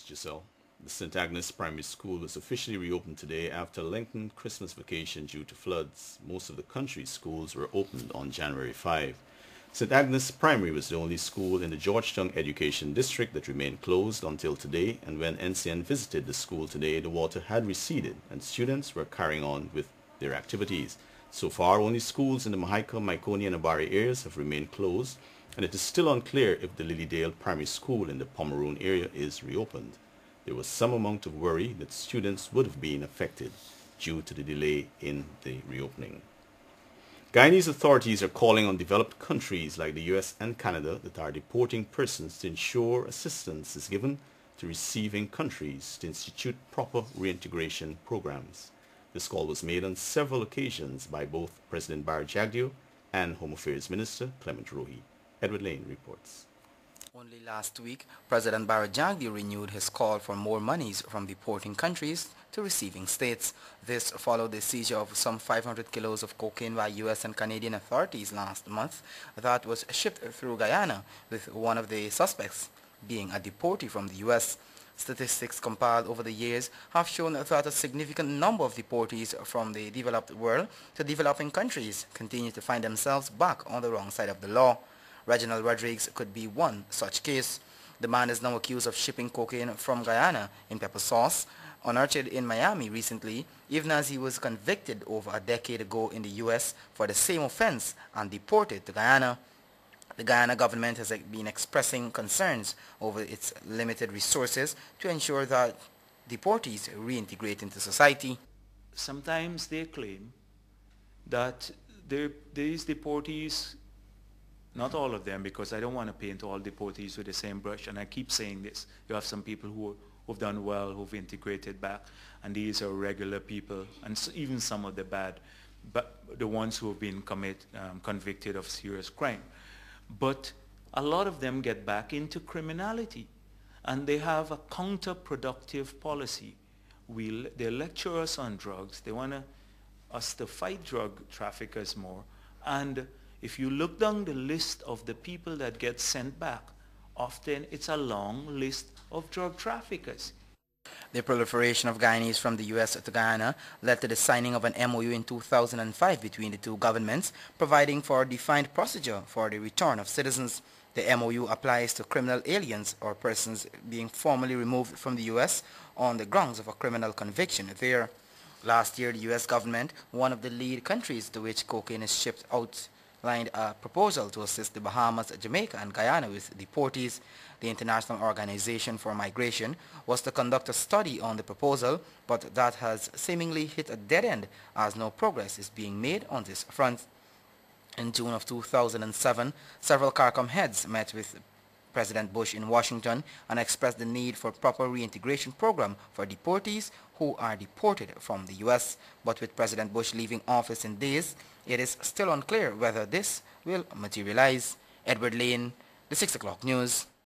Thanks, Giselle. The St. Agnes Primary School was officially reopened today after a lengthened Christmas vacation due to floods. Most of the country's schools were opened on January 5. St. Agnes Primary was the only school in the Georgetown Education District that remained closed until today, and when NCN visited the school today, the water had receded and students were carrying on with their activities. So far, only schools in the Mahaica, Maikoni, and Abari areas have remained closed, and it is still unclear if the Lilydale Primary School in the Pomeroon area is reopened. There was some amount of worry that students would have been affected due to the delay in the reopening. Guyanese authorities are calling on developed countries like the US and Canada that are deporting persons to ensure assistance is given to receiving countries to institute proper reintegration programs. This call was made on several occasions by both President Barry Jagdeo and Home Affairs Minister Clement Rohi. Edward Lane reports. Only last week, President Barry Jagdeo renewed his call for more monies from deporting countries to receiving states. This followed the seizure of some 500 kilos of cocaine by U.S. and Canadian authorities last month that was shipped through Guyana, with one of the suspects being a deportee from the U.S. Statistics compiled over the years have shown that a significant number of deportees from the developed world to developing countries continue to find themselves back on the wrong side of the law. Reginald Rodriguez could be one such case. The man is now accused of shipping cocaine from Guyana in pepper sauce, unearthed in Miami recently, even as he was convicted over a decade ago in the U.S. for the same offense and deported to Guyana. The Guyana government has been expressing concerns over its limited resources to ensure that deportees reintegrate into society. Sometimes they claim that these deportees, not all of them, because I don't want to paint all deportees with the same brush, and I keep saying this. You have some people who've done well, who've integrated back, and these are regular people, and even some of the bad, but the ones who have been convicted of serious crime. But a lot of them get back into criminality, and they have a counterproductive policy. They lecture us on drugs. They want us to fight drug traffickers more, and if you look down the list of the people that get sent back, often it's a long list of drug traffickers. The proliferation of Guyanese from the U.S. to Guyana led to the signing of an MOU in 2005 between the two governments, providing for a defined procedure for the return of citizens. The MOU applies to criminal aliens or persons being formally removed from the U.S. on the grounds of a criminal conviction there. Last year, the U.S. government, one of the lead countries to which cocaine is shipped out, outlined a proposal to assist the Bahamas, Jamaica, and Guyana with deportees. The International Organization for Migration was to conduct a study on the proposal, but that has seemingly hit a dead end as no progress is being made on this front. In June of 2007, several CARICOM heads met with President Bush in Washington and expressed the need for proper reintegration program for deportees who are deported from the U.S. But with President Bush leaving office in days, it is still unclear whether this will materialize. Edward Lane, the 6 o'clock news.